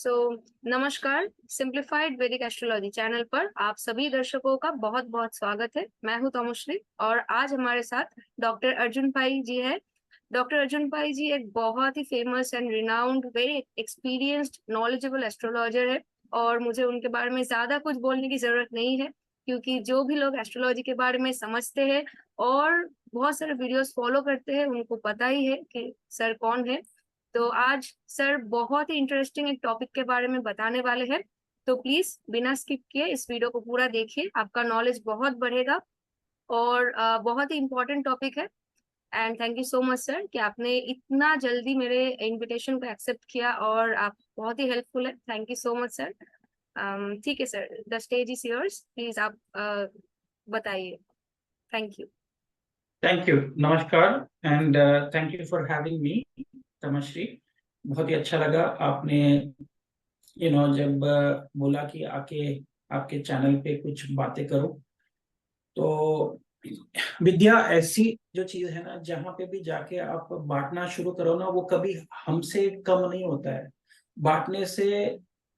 सो नमस्कार। सिंप्लीफाइड वैदिक astrology channel पर आप सभी दर्शकों का बहुत बहुत स्वागत है। मैं हूं तमुश्री और आज हमारे साथ डॉक्टर अर्जुन भाई जी है। डॉक्टर अर्जुन भाई जी एक बहुत ही famous and renowned very experienced knowledgeable astrologer है और मुझे उनके बारे में ज्यादा कुछ बोलने की जरूरत नहीं है, क्योंकि जो भी लोग एस्ट्रोलॉजी के बारे में समझते हैं और बहुत सारे वीडियोस फॉलो करते हैं उनको पता ही है कि सर कौन है। तो आज सर बहुत ही इंटरेस्टिंग एक टॉपिक के बारे में बताने वाले हैं। तो प्लीज बिना स्किप किए इस वीडियो को पूरा देखिए, आपका नॉलेज बहुत बढ़ेगा और बहुत ही इम्पोर्टेंट टॉपिक है। And thank you so much sir कि आपने इतना जल्दी मेरे इनविटेशन को एक्सेप्ट किया और आप बहुत ही हेल्पफुल है। Thank you so much sir. ठीक है sir, the stage is yours, please आप बताइए। Thank you. Thank you. नमस्कार and thank you for having me Tamashri. बहुत ही अच्छा लगा आपने जब बोला कि आके आपके चैनल पे कुछ बातें करूं। तो विद्या ऐसी जो चीज है ना, जहाँ पे भी जाके आप बांटना शुरू करो ना, वो कभी हमसे कम नहीं होता है। बांटने से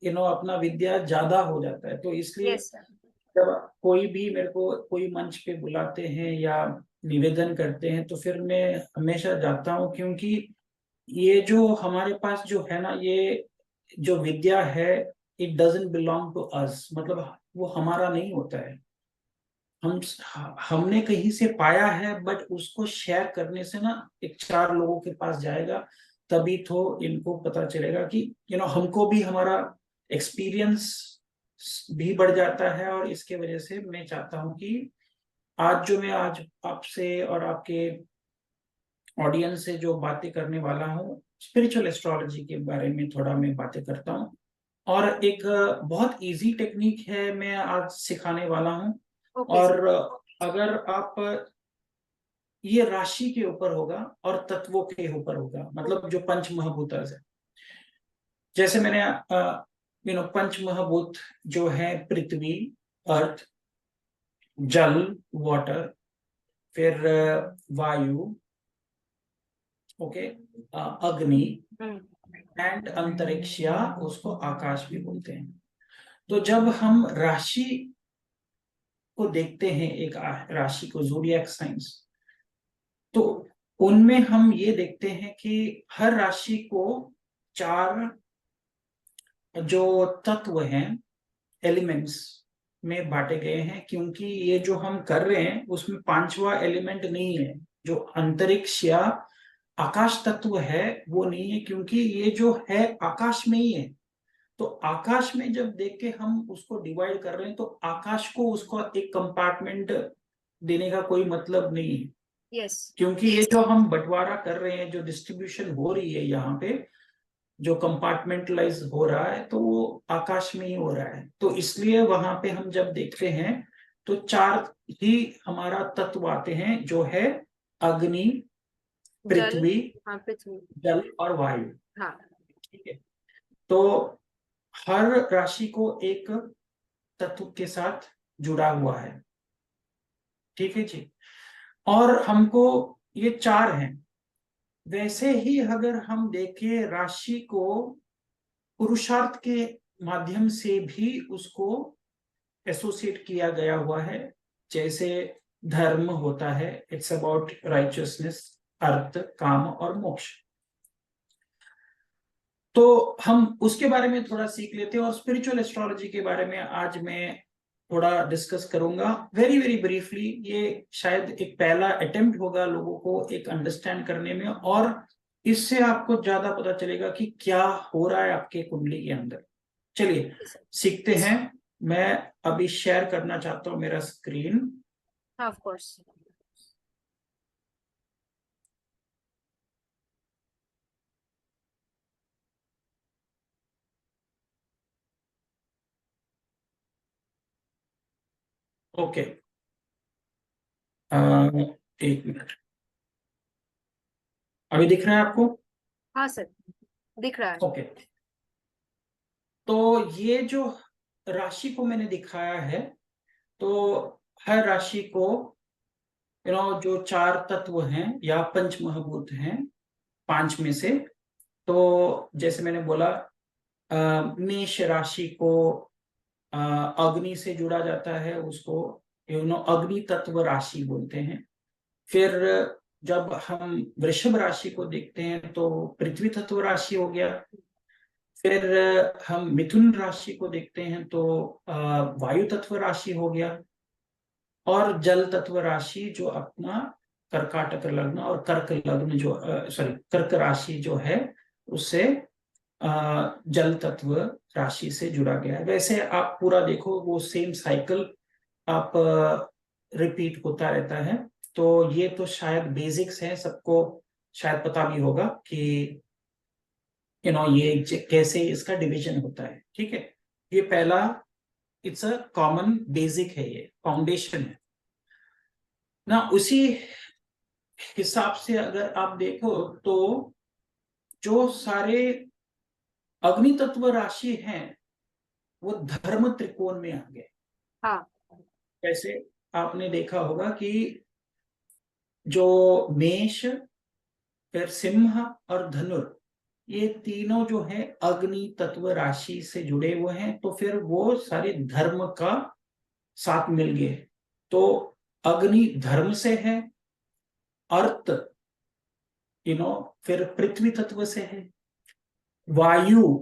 अपना विद्या ज्यादा हो जाता है। तो इसलिए यस सर। जब कोई भी मेरे को कोई मंच पे बुलाते हैं या निवेदन करते हैं तो फिर मैं हमेशा जाता हूँ, क्योंकि ये जो हमारे पास जो है ना, ये जो विद्या है, it doesn't belong to us. मतलब वो हमारा नहीं होता है। हम हमने कहीं से पाया है, बट उसको शेयर करने से ना एक चार लोगों के पास जाएगा, तभी तो इनको पता चलेगा कि हमको भी हमारा एक्सपीरियंस भी बढ़ जाता है। और इसके वजह से मैं चाहता हूँ कि आज आपसे और आपके ऑडियंस से जो बातें करने वाला हूँ, स्पिरिचुअल एस्ट्रोलॉजी के बारे में थोड़ा मैं बातें करता हूँ। और एक बहुत इजी टेक्निक है मैं आज सिखाने वाला हूँ। Okay sir. और अगर आप ये राशि के ऊपर होगा और तत्वों के ऊपर होगा, मतलब जो पंच महाभूत है। जैसे मैंने पंच महाभूत जो है पृथ्वी, अर्थ, जल, वाटर, फिर वायु, ओके, अग्नि एंड अंतरिक्ष, या उसको आकाश भी बोलते हैं। तो जब हम राशि को देखते हैं, एक राशि को, ज़ोडिएक साइंस, तो उनमें हम ये देखते हैं कि हर राशि को चार जो तत्व हैं, एलिमेंट्स में बांटे गए हैं। क्योंकि ये जो हम कर रहे हैं उसमें पांचवा एलिमेंट नहीं है, जो अंतरिक्ष या आकाश तत्व है वो नहीं है, क्योंकि ये जो है आकाश में ही है। तो आकाश में जब देख के हम उसको डिवाइड कर रहे हैं, तो आकाश को उसको एक कंपार्टमेंट देने का कोई मतलब नहीं है। यस। क्योंकि ये जो हम बंटवारा कर रहे हैं, जो डिस्ट्रीब्यूशन हो रही है यहाँ पे, जो कंपार्टमेंटलाइज हो रहा है, तो वो आकाश में ही हो रहा है। तो इसलिए वहां पे हम जब देखते हैं तो चार ही हमारा तत्व आते हैं, जो है अग्नि, जल। पृथ्वी, हाँ, पृथ्वी। जल और वायु। हाँ। ठीक है। तो हर राशि को एक तत्व के साथ जुड़ा हुआ है। ठीक है जी। और हमको ये चार हैं। वैसे ही अगर हम देखें राशि को, पुरुषार्थ के माध्यम से भी उसको एसोसिएट किया गया हुआ है। जैसे धर्म होता है, इट्स अबाउट राइचियसनेस, अर्थ, काम और मोक्ष। तो हम उसके बारे में थोड़ा सीख लेते हैं। और स्पिरिचुअल एस्ट्रोलॉजी के बारे में आज मैं थोड़ा डिस्कस करूंगा, वेरी वेरी ब्रीफली। ये शायद एक पहला अटेम्प्ट होगा लोगों को एक अंडरस्टैंड करने में, और इससे आपको ज्यादा पता चलेगा कि क्या हो रहा है आपके कुंडली के अंदर। चलिए सीखते हैं। मैं अभी शेयर करना चाहता हूं मेरा स्क्रीन। Of course. ओके, एक मिनट। अभी दिख रहा है आपको? हाँ सर, दिख रहा है। ओके। तो ये जो राशि को मैंने दिखाया है, तो हर राशि को जो चार तत्व हैं या पंच महाभूत हैं, पांच में से। तो जैसे मैंने बोला, मेष राशि को अग्नि से जुड़ा जाता है, उसको अग्नि तत्व राशि बोलते हैं। फिर जब हम वृषभ राशि को देखते हैं तो पृथ्वी तत्व राशि हो गया। फिर हम मिथुन राशि को देखते हैं तो वायु तत्व राशि हो गया। और जल तत्व राशि जो अपना कर्काटक लग्न और कर्क लग्न जो कर्क राशि जो है उससे जल तत्व राशि से जुड़ा गया है। वैसे आप पूरा देखो वो सेम साइकिल आप रिपीट होता रहता है। तो ये तो शायद बेसिक्स है, सबको शायद पता भी होगा कि ये कैसे इसका डिवीजन होता है। ठीक है, ये पहला इट्स अ कॉमन बेसिक है, ये फाउंडेशन है ना। उसी हिसाब से अगर आप देखो तो जो सारे अग्नि तत्व राशि हैं वो धर्म त्रिकोण में आ गए। हाँ। जैसे आपने देखा होगा कि जो मेष, फिर सिंह और धनुर, ये तीनों जो है अग्नि तत्व राशि से जुड़े हुए हैं, तो फिर वो सारे धर्म का साथ मिल गए। तो अग्नि धर्म से है, अर्थ फिर पृथ्वी तत्व से है, वायु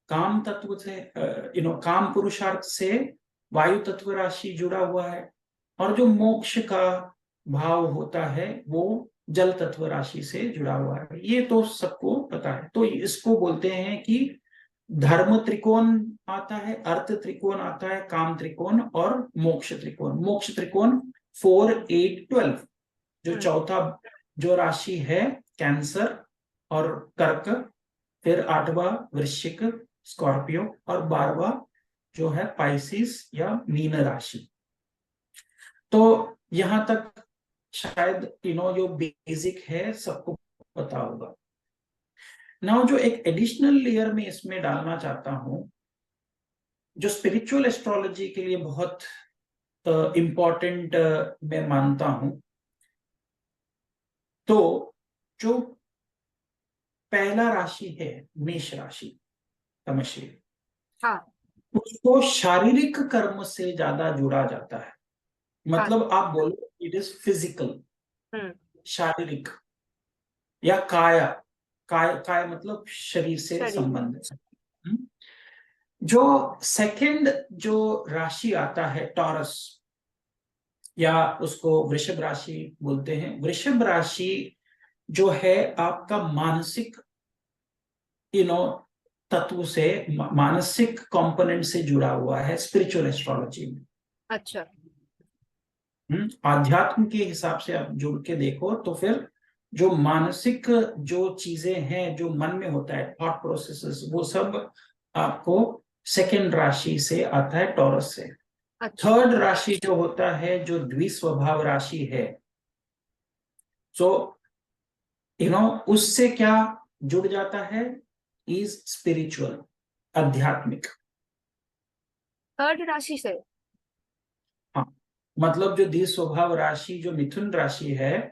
काम तत्व से काम पुरुषार्थ से वायु तत्व राशि जुड़ा हुआ है, और जो मोक्ष का भाव होता है वो जल तत्व राशि से जुड़ा हुआ है। ये तो सबको पता है। तो इसको बोलते हैं कि धर्म त्रिकोण आता है, अर्थ त्रिकोण आता है, काम त्रिकोण और मोक्ष त्रिकोण। मोक्ष त्रिकोण 4, 8, 12। जो चौथा जो राशि है कैंसर और कर्क, फिर 8वां वृश्चिक स्कॉर्पियो, और 12वां जो है पाइसिस या मीन राशि। तो यहां तक शायद जो बेसिक है सबको पता होगा। नाउ जो एक एडिशनल लेयर में इसमें डालना चाहता हूं, जो स्पिरिचुअल एस्ट्रोलॉजी के लिए बहुत इंपॉर्टेंट मैं मानता हूं, तो जो पहला राशि है मेष राशि, तमश्री, हाँ। उसको शारीरिक कर्म से ज्यादा जुड़ा जाता है। मतलब आप बोलो इट इज फिजिकल, शारीरिक या काया। काय मतलब शरीर से संबंधित। जो सेकंड जो राशि आता है टॉरस, या उसको वृषभ राशि बोलते हैं। वृषभ राशि जो है आपका मानसिक तत्व से, मानसिक कंपोनेंट से जुड़ा हुआ है स्पिरिचुअल एस्ट्रोलॉजी में। अच्छा। आध्यात्म के हिसाब से आप जुड़ के देखो तो फिर जो मानसिक जो चीजें हैं जो मन में होता है, थॉट प्रोसेसेस, वो सब आपको सेकंड राशि से आता है, टॉरस से। अच्छा। थर्ड राशि जो होता है जो द्विस्वभाव राशि है, सो उससे क्या जुड़ जाता है, इज स्पिरिचुअल, आध्यात्मिक। थर्ड राशि से? हाँ, मतलब जो द्विस्वभाव राशि जो मिथुन राशि है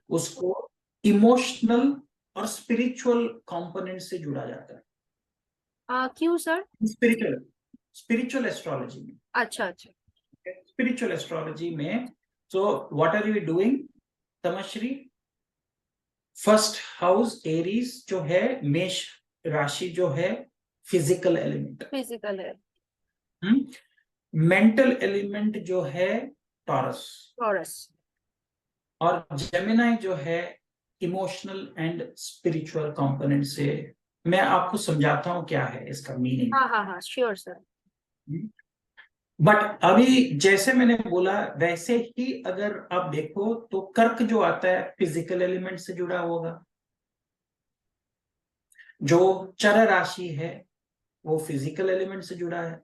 उसको इमोशनल और स्पिरिचुअल कंपोनेंट से जुड़ा जाता है। क्यों सर? स्पिरिचुअल एस्ट्रोलॉजी में। अच्छा अच्छा। स्पिरिचुअल एस्ट्रोलॉजी में so what are you doing Tamashri, first house Aries जो है, मेष राशि जो है फिजिकल एलिमेंट, फिजिकल है। मेंटल एलिमेंट जो है टॉरस, और जेमिनाई जो है इमोशनल एंड स्पिरिचुअल कंपोनेंट से। मैं आपको समझाता हूं क्या है इसका मीनिंग। हाँ हाँ हाँ, श्योर सर। बट अभी जैसे मैंने बोला वैसे ही अगर आप देखो तो कर्क जो आता है फिजिकल एलिमेंट से जुड़ा होगा, जो चर राशि है वो फिजिकल एलिमेंट से जुड़ा है,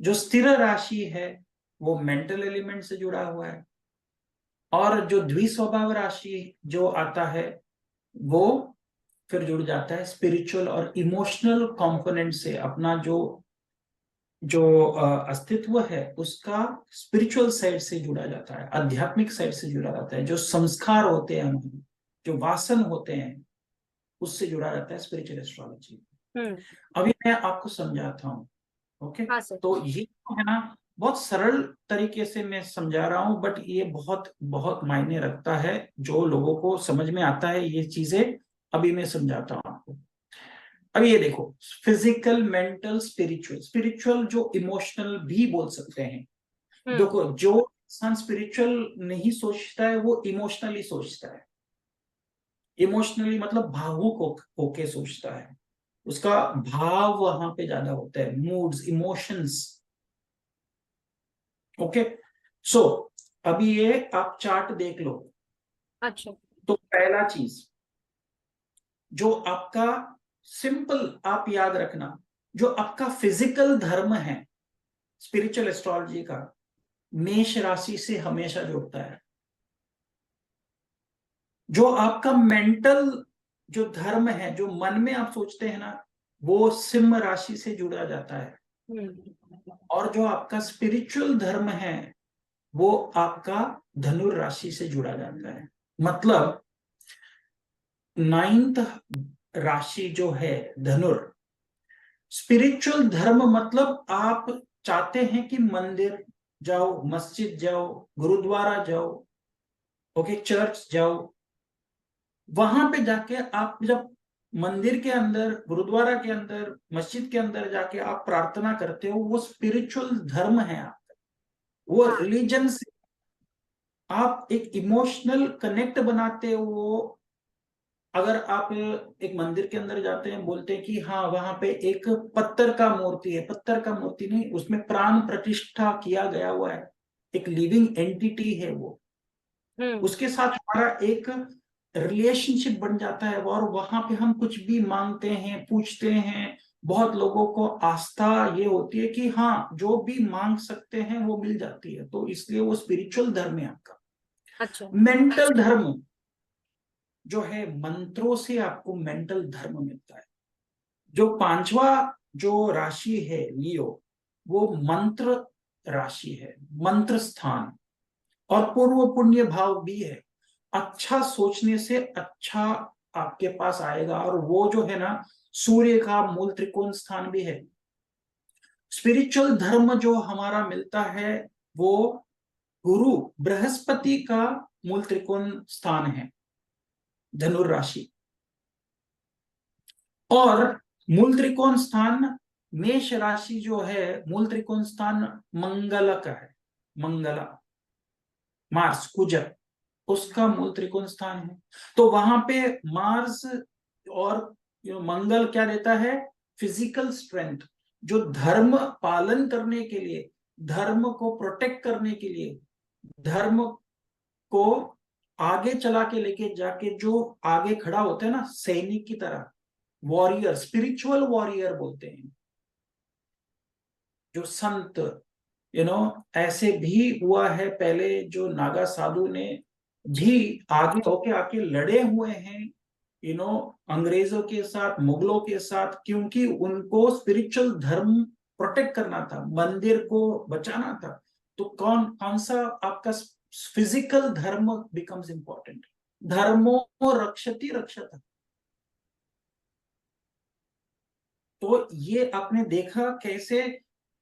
जो स्थिर राशि है वो मेंटल एलिमेंट से जुड़ा हुआ है, और जो द्विस्वभाव राशि जो आता है वो फिर जुड़ जाता है स्पिरिचुअल और इमोशनल कंपोनेंट से। अपना जो अस्तित्व है उसका स्पिरिचुअल साइड से जुड़ा जाता है, आध्यात्मिक साइड से जुड़ा जाता है। जो संस्कार होते हैं हमारे, जो वासन होते हैं, उससे जुड़ा जाता है स्पिरिचुअल एस्ट्रोलॉजी। अभी मैं आपको समझाता हूँ। ओके, हाँ सर। तो ये है ना, बहुत सरल तरीके से मैं समझा रहा हूँ, बट ये बहुत बहुत मायने रखता है। जो लोगों को समझ में आता है ये चीजें, अभी मैं समझाता हूँ आपको। अभी ये देखो, फिजिकल, मेंटल, स्पिरिचुअल। स्पिरिचुअल जो इमोशनल भी बोल सकते हैं। देखो, जो इंसान स्पिरिचुअल नहीं सोचता है वो इमोशनली सोचता है। इमोशनली मतलब भावुक होके सोचता है, उसका भाव वहां पे ज्यादा होता है, मूड्स, इमोशंस। ओके, सो अभी ये आप चार्ट देख लो। अच्छा। तो पहला चीज जो आपका, सिंपल आप याद रखना, जो आपका फिजिकल धर्म है स्पिरिचुअल एस्ट्रोलॉजी का, मेष राशि से हमेशा जुड़ता है। जो आपका मेंटल जो धर्म है, जो मन में आप सोचते हैं ना, वो सिंह राशि से जुड़ा जाता है। और जो आपका स्पिरिचुअल धर्म है वो आपका धनुर राशि से जुड़ा जाता है। मतलब 9th राशि जो है धनुर, स्पिरिचुअल धर्म मतलब आप चाहते हैं कि मंदिर जाओ, मस्जिद जाओ, गुरुद्वारा जाओ, ओके, चर्च जाओ। वहां पे जाके आप जब मंदिर के अंदर, गुरुद्वारा के अंदर, मस्जिद के अंदर जाके आप प्रार्थना करते हो, वो स्पिरिचुअल धर्म है आपका, वो हाँ। रिलीजन से आप एक इमोशनल कनेक्ट बनाते हो। अगर आप एक मंदिर के अंदर जाते हैं, बोलते हैं कि हाँ वहां पे एक पत्थर का मूर्ति है, पत्थर का मूर्ति नहीं, उसमें प्राण प्रतिष्ठा किया गया हुआ है, एक लिविंग एंटिटी है वो, उसके साथ हमारा एक रिलेशनशिप बन जाता है। और वहां पे हम कुछ भी मांगते हैं, पूछते हैं। बहुत लोगों को आस्था ये होती है कि हाँ जो भी मांग सकते हैं वो मिल जाती है, तो इसलिए वो स्पिरिचुअल धर्म है आपका। अच्छा। मेंटल धर्म जो है, मंत्रों से आपको मेंटल धर्म मिलता है। जो पांचवा जो राशि है लियो, वो मंत्र राशि है, मंत्र स्थान, और पूर्व पुण्य भाव भी है। अच्छा सोचने से अच्छा आपके पास आएगा, और वो जो है ना, सूर्य का मूल त्रिकोण स्थान भी है। स्पिरिचुअल धर्म जो हमारा मिलता है वो गुरु बृहस्पति का मूल त्रिकोण स्थान है, धनुर राशि। और मूल त्रिकोण स्थान मेष राशि जो है, मूल त्रिकोण स्थान मंगल का है, मंगला, मार्स, कुजर, उसका मूल त्रिकोण स्थान है। तो वहां पे मार्स और मंगल क्या देता है, फिजिकल स्ट्रेंथ। जो धर्म पालन करने के लिए, धर्म को प्रोटेक्ट करने के लिए, धर्म को आगे चला के लेके जाके जो आगे खड़ा होता है ना, सैनिक की तरह, वॉरियर, स्पिरिचुअल वॉरियर बोलते हैं, जो संत, ऐसे भी हुआ है पहले, जो नागा साधु ने भी आगे होके आके लड़े हुए हैं, अंग्रेजों के साथ, मुगलों के साथ, क्योंकि उनको स्पिरिचुअल धर्म प्रोटेक्ट करना था, मंदिर को बचाना था। तो कौन कौन सा आपका फिजिकल धर्म बिकम्स इंपॉर्टेंट। धर्मो रक्षति रक्षत। तो ये आपने देखा कैसे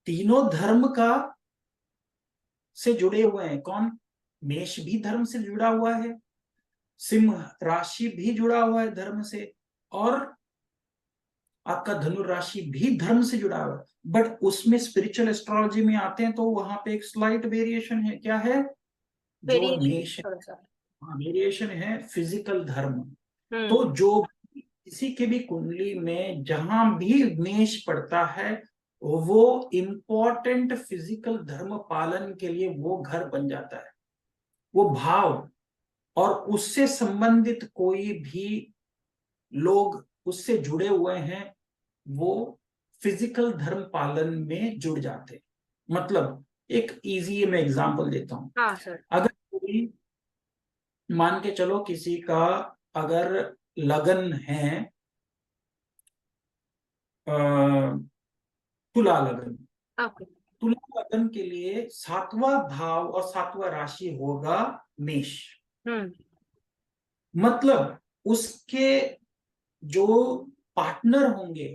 तीनों धर्म का से जुड़े हुए हैं। कौन, मेष भी धर्म से जुड़ा हुआ है, सिंह राशि भी जुड़ा हुआ है धर्म से, और आपका धनु राशि भी धर्म से जुड़ा हुआ है। बट उसमें स्पिरिचुअल एस्ट्रोलॉजी में आते हैं तो वहां पे एक स्लाइट वेरिएशन है। क्या है, जो मेष, थोड़ा सा। वेरिएशन है फिजिकल धर्म। तो हम्म। जो किसी के भी कुंडली में जहां भी मेष पड़ता है, वो इम्पोर्टेंट फिजिकल धर्म पालन के लिए वो घर बन जाता है, वो भाव। और उससे संबंधित कोई भी लोग उससे जुड़े हुए हैं, वो फिजिकल धर्म पालन में जुड़ जाते। मतलब एक इजी मैं एग्जांपल देता हूं। हाँ सर। अगर कोई, मान के चलो किसी का अगर लगन है, तुला लगन, ओके। तुला लगन के लिए 7वां भाव और 7वां राशि होगा मेष। हम्म। मतलब उसके जो पार्टनर होंगे,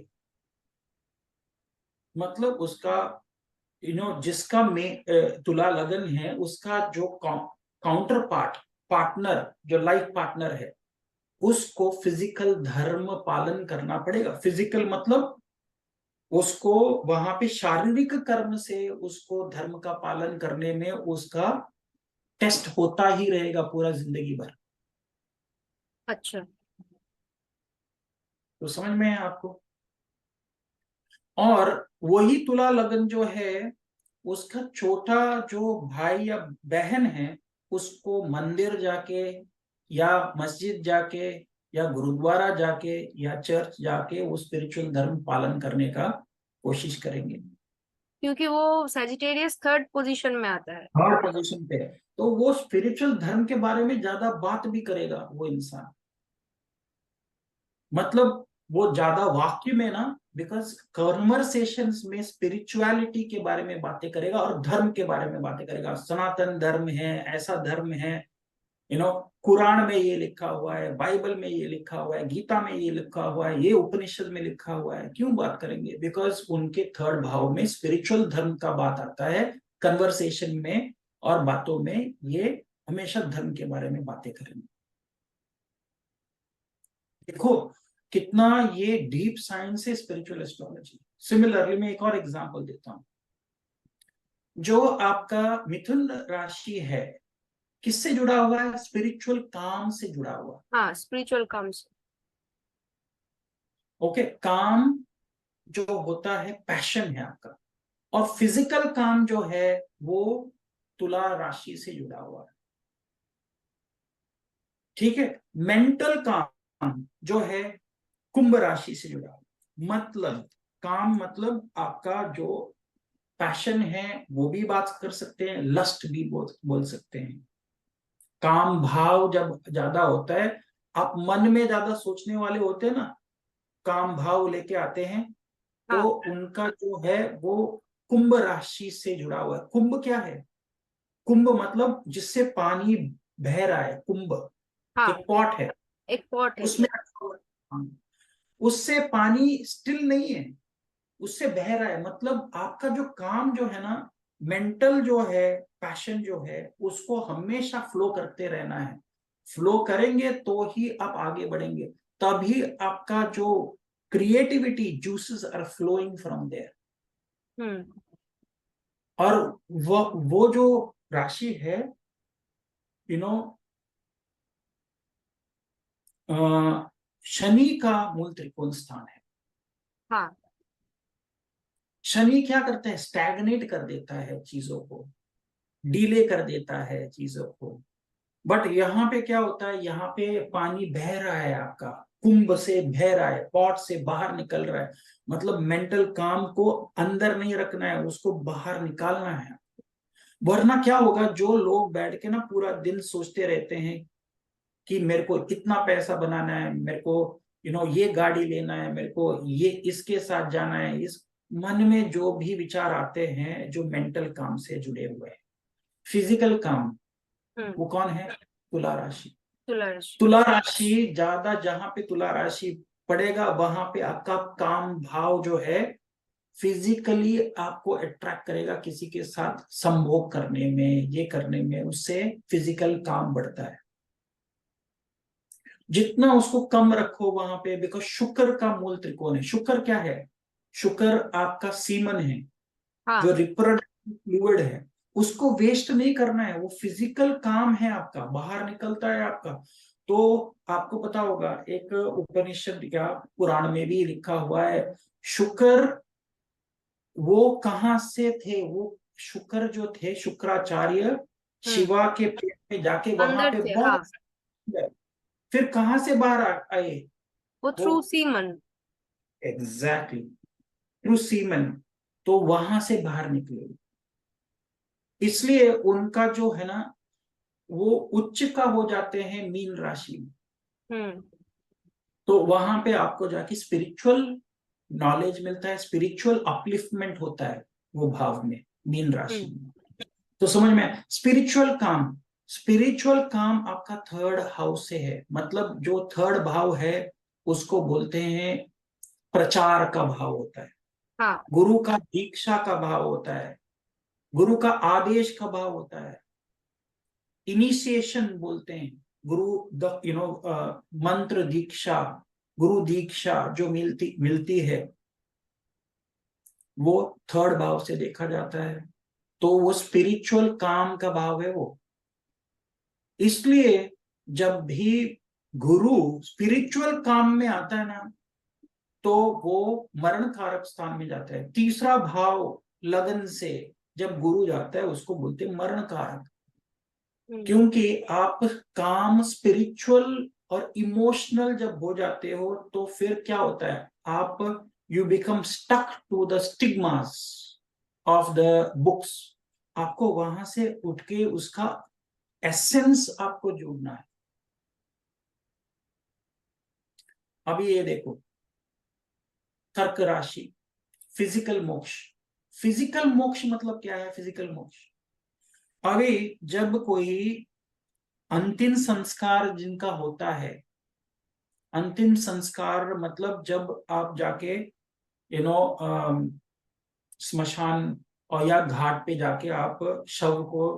मतलब उसका जिसका में तुला लगन है, उसका जो काउंटर पार्टनर, जो लाइफ पार्टनर है, उसको फिजिकल धर्म पालन करना पड़ेगा। फिजिकल मतलब उसको वहां पे शारीरिक कर्म से उसको धर्म का पालन करने में उसका टेस्ट होता ही रहेगा पूरा जिंदगी भर। अच्छा। तो समझ में है आपको? और वही तुला लगन जो है, उसका छोटा जो भाई या बहन है, उसको मंदिर जाके या मस्जिद जाके या गुरुद्वारा जाके या चर्च जाके वो स्पिरिचुअल धर्म पालन करने का कोशिश करेंगे। क्योंकि वो सैजिटेरियस थर्ड पोजीशन में आता है। थर्ड पोजीशन पे है, तो वो स्पिरिचुअल धर्म के बारे में ज्यादा बात भी करेगा वो इंसान। मतलब वो ज्यादा वाक्य में ना, बिकॉज कॉन्वर्सेशंस में स्पिरिचुअलिटी के बारे में बातें करेगा और धर्म के बारे में बातें करेगा। सनातन धर्म है, ऐसा धर्म है, कुरान में ये लिखा हुआ है, बाइबल में ये लिखा हुआ है, गीता में ये लिखा हुआ है, ये उपनिषद में लिखा हुआ है। क्यों बात करेंगे? बिकॉज उनके थर्ड भाव में स्पिरिचुअल धर्म का बात आता है कन्वर्सेशन में, और बातों में ये हमेशा धर्म के बारे में बातें करेंगे। देखो कितना ये डीप साइंस है स्पिरिचुअल एस्ट्रोलॉजी। सिमिलरली मैं एक और एग्जांपल देता हूं। जो आपका मिथुन राशि है, किससे जुड़ा हुआ है? स्पिरिचुअल काम से जुड़ा हुआ है। हाँ, स्पिरिचुअल काम से। ओके, काम जो होता है पैशन है आपका, और फिजिकल काम जो है वो तुला राशि से जुड़ा हुआ है। ठीक है, मेंटल काम जो है कुंभ राशि से जुड़ा हुआ है। मतलब काम मतलब आपका जो पैशन है वो भी बात कर सकते हैं, लस्ट भी बोल सकते हैं। काम भाव जब ज्यादा होता है, आप मन में ज्यादा सोचने वाले होते हैं ना, काम भाव लेके आते हैं, तो हाँ उनका जो है वो कुंभ राशि से जुड़ा हुआ है। कुंभ क्या है? कुंभ मतलब जिससे पानी बह रहा है। कुंभ हाँ, एक पॉट है, एक पॉट है। उसमें रखा हुआ है पानी। उससे पानी स्टिल नहीं है, उससे बह रहा है। मतलब आपका जो काम जो है ना, मेंटल जो है, पैशन जो है, उसको हमेशा फ्लो करते रहना है। फ्लो करेंगे तो ही आप आगे बढ़ेंगे, तभी आपका जो creativity juices are flowing from there. Hmm. और वो जो राशि है, यू नो शनि का मूल त्रिकोण स्थान है। हाँ। शनि क्या करता है? स्टैग्नेट कर देता है चीजों को, डीले कर देता है चीजों को। बट यहाँ पे क्या होता है? यहाँ पे पानी बह रहा है आपका, कुंभ से बह रहा है, पॉट से बाहर निकल रहा है। मतलब मेंटल काम को अंदर नहीं रखना है, उसको बाहर निकालना है। वरना क्या होगा? जो लोग बैठ के ना पूरा दिन सोचते रहते हैं कि मेरे को इतना पैसा बनाना है, मेरे को ये गाड़ी लेना है, मेरे को ये इसके साथ जाना है, इस मन में जो भी विचार आते हैं जो मेंटल काम से जुड़े हुए हैं। फिजिकल काम वो कौन है? तुला राशि। तुला राशि। तुला राशि ज्यादा, जहां पे तुला राशि पड़ेगा वहां पे आपका काम भाव जो है फिजिकली आपको अट्रैक्ट करेगा किसी के साथ संभोग करने में, ये करने में, उससे फिजिकल काम बढ़ता है। जितना उसको कम रखो वहां पे, बिकॉज शुक्र का मूल त्रिकोण है। शुक्र क्या है? शुक्र आपका सीमन है, जो हाँ। रिप्रोडक्टिव फ्लूइड है, उसको वेस्ट नहीं करना है। वो फिजिकल काम है आपका, बाहर निकलता है आपका। तो आपको पता होगा, एक उपनिषद या पुराण में भी लिखा हुआ है, शुक्र वो कहाँ से थे? वो शुक्र जो थे, शुक्राचार्य, हम्म। शिवा के पेट में जाके वहां अंदर पे थे, हाँ। बहुत, फिर कहाँ से बाहर आए? वो वो through semen. Exactly through semen, तो वहां से बाहर निकले। इसलिए उनका जो है ना, वो उच्च का हो जाते हैं मीन राशि में। हम्म। तो वहां पे आपको जाके स्पिरिचुअल नॉलेज मिलता है, स्पिरिचुअल अपलिफ्टमेंट होता है वो भाव में, मीन राशि हम्म। में। तो समझ में? स्पिरिचुअल काम आपका थर्ड हाउस से है। मतलब जो थर्ड भाव है उसको बोलते हैं प्रचार का भाव होता है। हाँ। गुरु का दीक्षा का भाव होता है, गुरु का आदेश का भाव होता है, इनिशिएशन बोलते हैं। गुरु द मंत्र दीक्षा, गुरु दीक्षा जो मिलती है वो थर्ड भाव से देखा जाता है। तो वो स्पिरिचुअल काम का भाव है वो। इसलिए जब भी गुरु स्पिरिचुअल काम में आता है ना, तो वो मरण कारक स्थान में जाता है। तीसरा भाव लगन से जब गुरु जाता है उसको बोलते हैं मरण कारक। क्योंकि आप काम स्पिरिचुअल और इमोशनल जब हो जाते हो तो फिर क्या होता है, आप you become stuck to the stigmas of the books. आपको वहां से उठ के उसका एसेंस आपको जोड़ना है। अभी ये देखो, कर्क राशि, फिजिकल मोक्ष। फिजिकल मोक्ष मतलब क्या है? फिजिकल मोक्ष, अभी जब कोई अंतिम संस्कार जिनका होता है, अंतिम संस्कार मतलब जब आप जाके यू नो स्मशान और या घाट पे जाके आप शव को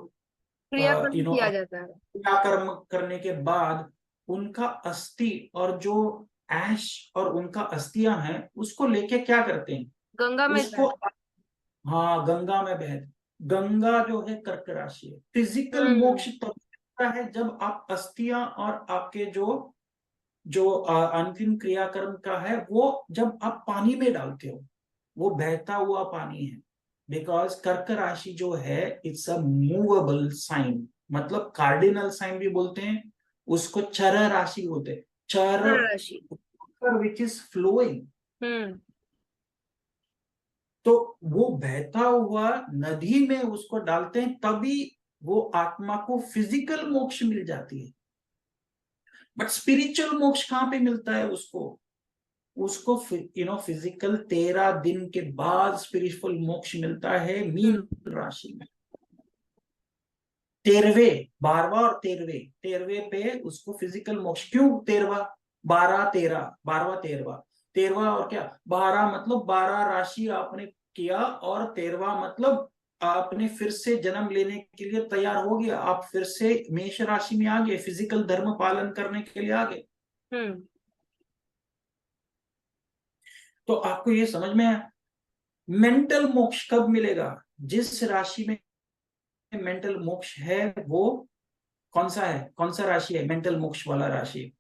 क्रियाक्रम यू नो किया जाता है। क्रियाकर्म करने के बाद उनका अस्थि और जो ऐश और उनका अस्थियां हैं उसको लेके क्या करते हैं? गंगा में उसको, जाए। हाँ, गंगा में बह, गंगा जो है कर्क राशि है। फिजिकल हम्म। मोक्ष तब होता है जब आप अस्थियां और आपके जो जो अंतिम क्रियाकर्म का है वो जब आप पानी में डालते हो, वो बहता हुआ पानी है। बिकॉज कर्क राशि जो है इट्स अ मूवेबल साइन, मतलब कार्डिनल साइन भी बोलते हैं उसको, चर राशि बोलते हैं। चर राशि। Which is flowing. हम्म। तो वो बहता हुआ नदी में उसको डालते हैं तभी वो आत्मा को फिजिकल मोक्ष मिल जाती है। बट स्पिरिचुअल मोक्ष कहां पे मिलता है उसको? उसको फिजिकल 13 दिन के बाद स्पिरिचुअल मोक्ष मिलता है मीन हम्म। राशि में। 13वें, 12वां और 13वें, 13वें पे उसको फिजिकल मोक्ष। क्यों 13वां? 12 13, 12वां 13वां, 13वां और क्या 12 मतलब 12 राशि आपने किया, और 13वां मतलब आपने फिर से जन्म लेने के लिए तैयार हो गया, आप फिर से मेष राशि में आ गए, फिजिकल धर्म पालन करने के लिए आ गए। हम्म। तो आपको ये समझ में आया मेंटल मोक्ष कब मिलेगा? जिस राशि में मेंटल मोक्ष है वो कौन सा है, कौन सा राशि है मेंटल मोक्ष वाला राशि?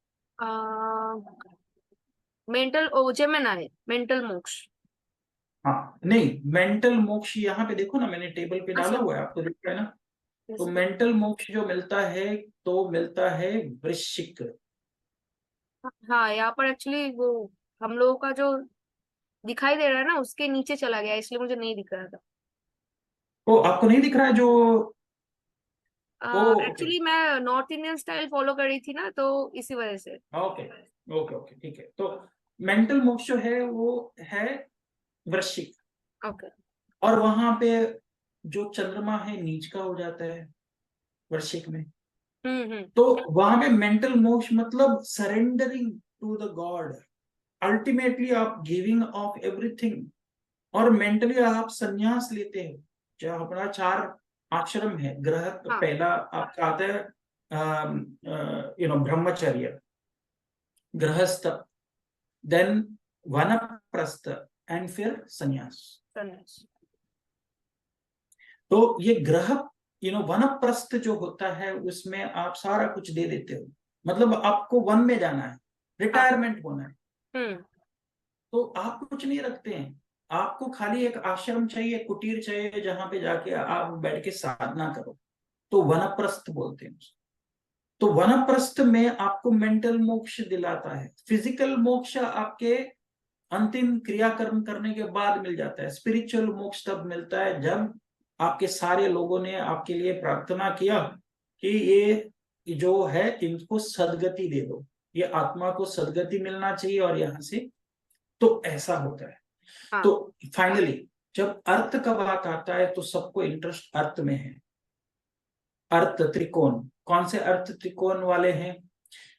मेंटल ओजेमेना है मेंटल मोक्ष। हाँ नहीं, मेंटल मोक्ष यहाँ पे देखो ना, मैंने टेबल पे डाला अच्छा। हुआ है, आपको दिख रहा है ना? तो yes। मेंटल मोक्ष जो मिलता है तो मिलता है वृश्चिक। हाँ, यहाँ पर एक्चुअली वो हम लोगों का जो दिखाई दे रहा है ना उसके नीचे चला गया, इसलिए मुझे नहीं दिख रहा था। तो आपको नहीं दिख रहा है जो? ओ ओके एक्चुअली मैं नॉर्थ इंडियन स्टाइल फॉलो कर रही थी ना, तो इसी वजह से। ओके ओके ओके, ठीक है। तो मेंटल मोक्ष जो है वो है वृश्चिक, ओके। और वहां पे जो चंद्रमा है नीच का हो जाता है वृश्चिक में। हम्म। तो वहां पे मेंटल मोक्ष मतलब surrendering to the God, ultimately आप गिविंग ऑफ एवरीथिंग, और मेंटली आप संन्यास लेते हैं। जो अपना 4 आश्रम है, ग्रह हाँ। पहला आपका आता है ब्रह्मचर्य, गृहस्थ, देन वानप्रस्थ, एंड फिर संन्यास। सन्यास। तो ये ग्रह वनप्रस्थ जो होता है उसमें आप सारा कुछ दे देते हो, मतलब आपको वन में जाना है, हाँ। रिटायरमेंट होना है। हम्म। तो आप कुछ नहीं रखते हैं, आपको खाली एक आश्रम चाहिए, कुटीर चाहिए, जहां पे जाके आप बैठ के साधना करो। तो वनप्रस्थ बोलते हैं उसको। तो वनप्रस्थ में आपको मेंटल मोक्ष दिलाता है। फिजिकल मोक्ष आपके अंतिम क्रियाकर्म करने के बाद मिल जाता है। स्पिरिचुअल मोक्ष तब मिलता है जब आपके सारे लोगों ने आपके लिए प्रार्थना किया कि ये जो है इनको सदगति दे दो, ये आत्मा को सदगति मिलना चाहिए और यहां से, तो ऐसा होता है। हाँ। तो फाइनली जब अर्थ का बात आता है तो सबको इंटरेस्ट अर्थ में है। अर्थ त्रिकोण, कौन से अर्थ त्रिकोण वाले हैं?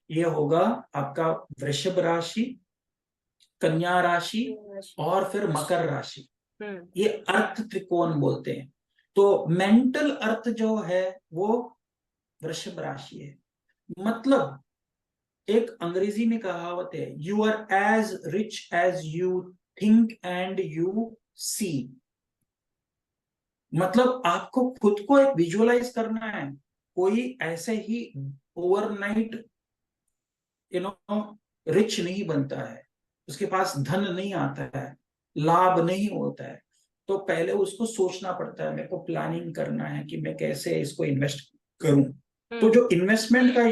ये होगा आपका वृषभ राशि, कन्या राशि और फिर मकर राशि, ये अर्थ त्रिकोण बोलते हैं। तो मेंटल अर्थ जो है वो वृषभ राशि है। मतलब एक अंग्रेजी में कहावत है, you are as rich as you think and you see. मतलब आपको खुद को एक विजुअलाइज करना है। कोई ऐसे ही ओवरनाइट रिच नहीं बनता है, उसके पास धन नहीं आता है, लाभ नहीं होता है। तो पहले उसको सोचना पड़ता है, मेरे को प्लानिंग करना है कि मैं कैसे इसको इन्वेस्ट करूं। तो जो इन्वेस्टमेंट का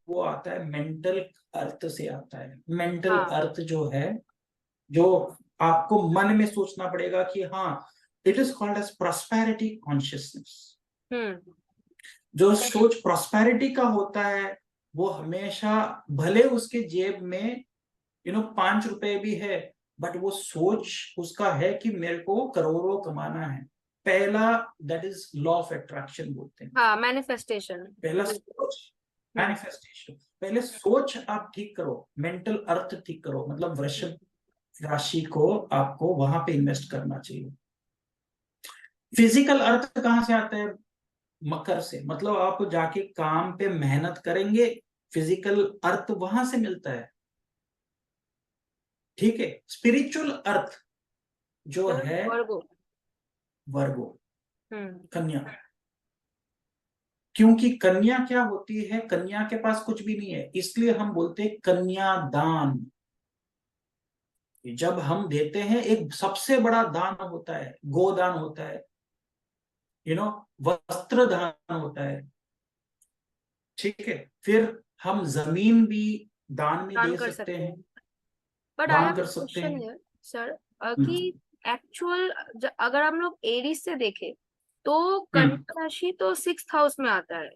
वो आता है मेंटल अर्थ से आता है। मेंटल अर्थ जो है, जो आपको मन में सोचना पड़ेगा कि हाँ, it is called as prosperity consciousness. जो सोच प्रॉस्पेरिटी का होता है वो हमेशा, भले उसके जेब में 5 रुपए भी है, बट वो सोच उसका है कि मेरे को करोड़ों कमाना है। पहला, that is law of attraction बोलते हैं। हाँ, मैनिफेस्टेशन। पहला सोच, मैनिफेस्टेशन। पहले सोच आप ठीक करो, मेंटल अर्थ ठीक करो। मतलब वृषभ राशि को आपको वहां पे इन्वेस्ट करना चाहिए। फिजिकल अर्थ कहां से आता है? मकर से। मतलब आप जाके काम पे मेहनत करेंगे, फिजिकल अर्थ वहां से मिलता है। ठीक है। स्पिरिचुअल अर्थ जो है वर्गो, कन्या। क्योंकि कन्या क्या होती है, कन्या के पास कुछ भी नहीं है, इसलिए हम बोलते हैं कन्यादान। जब हम देते हैं, एक सबसे बड़ा दान होता है गोदान होता है, वस्त्र दान होता है। ठीक है। फिर हम जमीन भी दान में दे सकते हैं, बट आई दान हैव कर सकते क्वेश्चन हैं। हियर सर, कि एक्चुअल अगर हम लोग एरीज से देखें तो कन्या राशि तो 6th हाउस में आता है।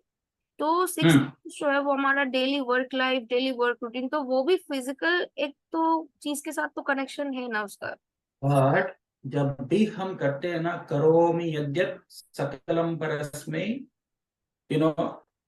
तो 6th जो है वो हमारा daily work life, daily work routine, तो वो भी फिजिकल एक तो चीज के साथ तो कनेक्शन है ना उसका। बट जब भी हम करते हैं ना, करोमि यद्यत् सकलम परस्मै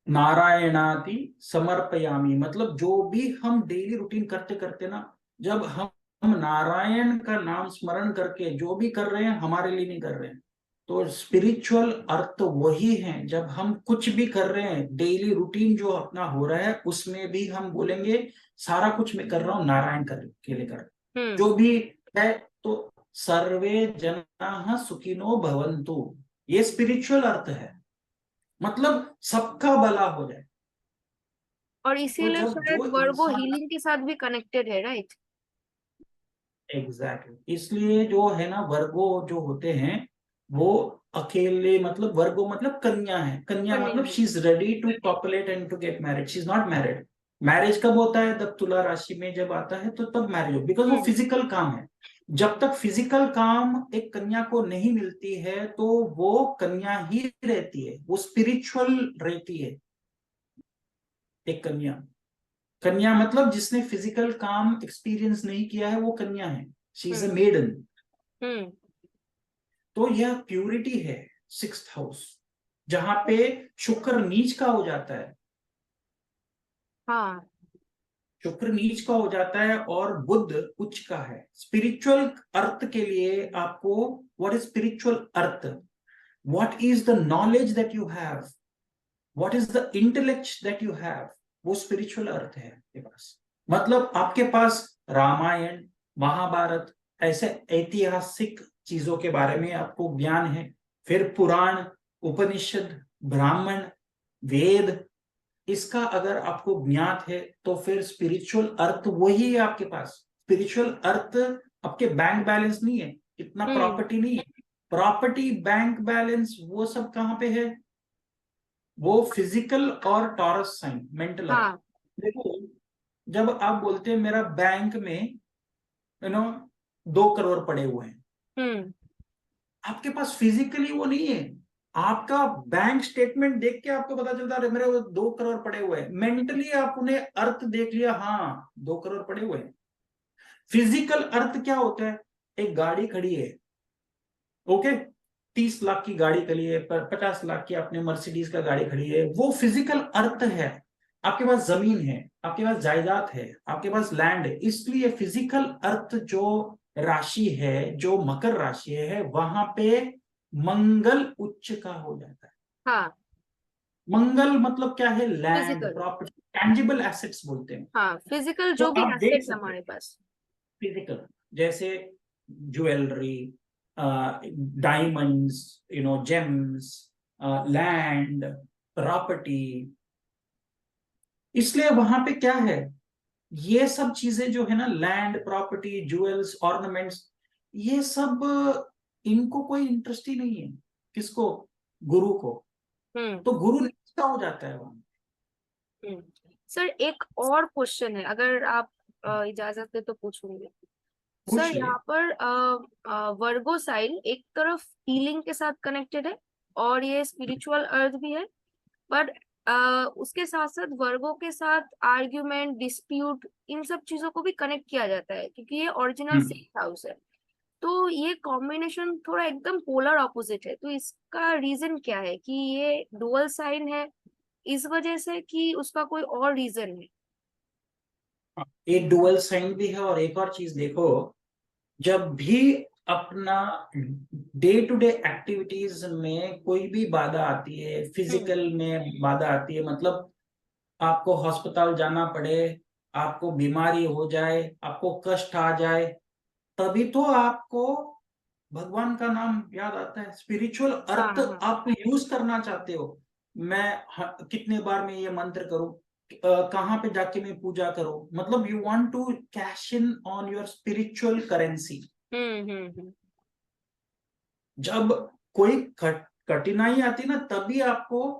नारायणाति समर्पयामी। मतलब जो भी हम डेली रूटीन करते करते ना, जब हम नारायण का नाम स्मरण करके जो भी कर रहे हैं, हमारे लिए नहीं कर रहे हैं। तो स्पिरिचुअल अर्थ वही है, जब हम कुछ भी कर रहे हैं, डेली रूटीन जो अपना हो रहा है, उसमें भी हम बोलेंगे सारा कुछ मैं कर रहा हूँ नारायण के लिए कर जो भी है। तो सर्वे जनाः सुखिनो भवन्तु, ये स्पिरिचुअल अर्थ है। मतलब सबका भला हो जाए। और तो इसीलिए जब शायद जो वर्गो इंसान, हीलिंग के साथ भी कनेक्टेड है, राइट? एग्जैक्टली इसलिए जो है ना, वर्गो जो होते हैं वो अकेले, मतलब वर्गो मतलब कन्या है। कन्या मतलब she is ready to populate and to get married, she is not married. Marriage कब होता है? जब तुला राशि में जब आता है तो तब मैरिज हो, बिकॉज वो फिजिकल काम है। जब तक फिजिकल काम एक कन्या को नहीं मिलती है तो वो कन्या ही रहती है, वो स्पिरिचुअल रहती है। एक कन्या, कन्या मतलब जिसने फिजिकल काम एक्सपीरियंस नहीं किया है वो कन्या है, शी इज अ मेडन। तो यह प्यूरिटी है 6th हाउस, जहां पे शुक्र नीच का हो जाता है। हाँ। शुक्र नीच का हो जाता है और बुध उच्च का है। स्पिरिचुअल अर्थ के लिए आपको, what is spiritual earth? What is the knowledge that you have, what is the intellect that you have, वो स्पिरिचुअल अर्थ है आपके पास। मतलब आपके पास रामायण, महाभारत, ऐसे ऐतिहासिक चीजों के बारे में आपको ज्ञान है। फिर पुराण, उपनिषद, ब्राह्मण, वेद, इसका अगर आपको ज्ञात है तो फिर स्पिरिचुअल अर्थ वही है आपके पास। स्पिरिचुअल अर्थ आपके बैंक बैलेंस नहीं है, इतना प्रॉपर्टी नहीं है। प्रॉपर्टी, बैंक बैलेंस, वो सब कहां पे है? वो फिजिकल और टॉरस साइन, मेंटल अर्थ। देखो, जब आप बोलते हैं मेरा बैंक में 2 करोड़ पड़े हुए हैं, आपके पास फिजिकली वो नहीं है। आपका बैंक स्टेटमेंट देख के आपको पता चलता है मेरे वो 2 करोड़ पड़े हुए हैं। मेंटली आप उन्हें अर्थ देख लिया, हाँ 2 करोड़ पड़े हुए हैं। फिजिकल अर्थ क्या होता है? एक गाड़ी खड़ी है, ओके, 30 लाख की गाड़ी खड़ी है, 50 लाख की अपने मर्सिडीज का गाड़ी खड़ी है, वो फिजिकल अर्थ है। आपके पास जमीन है, आपके पास जायदाद है, आपके पास लैंड है, इसलिए फिजिकल अर्थ जो राशि है, जो मकर राशि है, वहां पे मंगल उच्च का हो जाता है। हाँ, मंगल मतलब क्या है? Land, physical. Property, tangible assets बोलते हैं। हाँ, फिजिकल तो जो भी आप देख एसेट्स सकते हमारे हैं पास। फिजिकल, जैसे jewellery, diamonds, James, land, property. इसलिए वहां पे क्या है, ये सब चीजें जो है ना, लैंड, प्रॉपर्टी, ज्वेल्स, ऑर्नामेंट्स, ये सब इनको कोई इंटरेस्ट ही नहीं है। किसको? गुरु को। हम्म। तो गुरु निष्ठा हो जाता है वहां। हम्म। सर, एक और क्वेश्चन है, अगर आप इजाजत दे तो पूछूंगी। सर, पूछिए। यहाँ पर वर्गो साइन एक तरफ हीलिंग के साथ कनेक्टेड है और ये स्पिरिचुअल अर्थ भी है, बट उसके साथ साथ वर्गो के साथ आर्ग्यूमेंट, डिस्प्यूट, इन सब चीजों को भी कनेक्ट किया जाता है क्योंकि ये ओरिजिनल हम्म। सिक्स हाउस है। तो ये कॉम्बिनेशन थोड़ा एकदम पोलर ऑपोजिट है, तो इसका रीजन क्या है कि ये डुअल साइन है, इस वजह से कि उसका कोई और रीजन है? एक डुअल साइन भी है, और एक और चीज देखो, जब भी अपना डे टू डे एक्टिविटीज में कोई भी बाधा आती है, हम्म। फिजिकल में बाधा आती है, मतलब आपको अस्पताल जाना पड़े, आपको बीमारी हो जाए, आपको कष्ट आ जाए, तभी तो आपको भगवान का नाम याद आता है, स्पिरिचुअल हाँ, अर्थ हाँ। आप यूज करना चाहते हो। मैं कितने बार मैं ये मंत्र करूं, कहाँ पे जाके मैं पूजा करूं, मतलब you want to cash in on your spiritual currency. Hmm. Hmm. जब कोई कठिनाई आती है ना, तभी आपको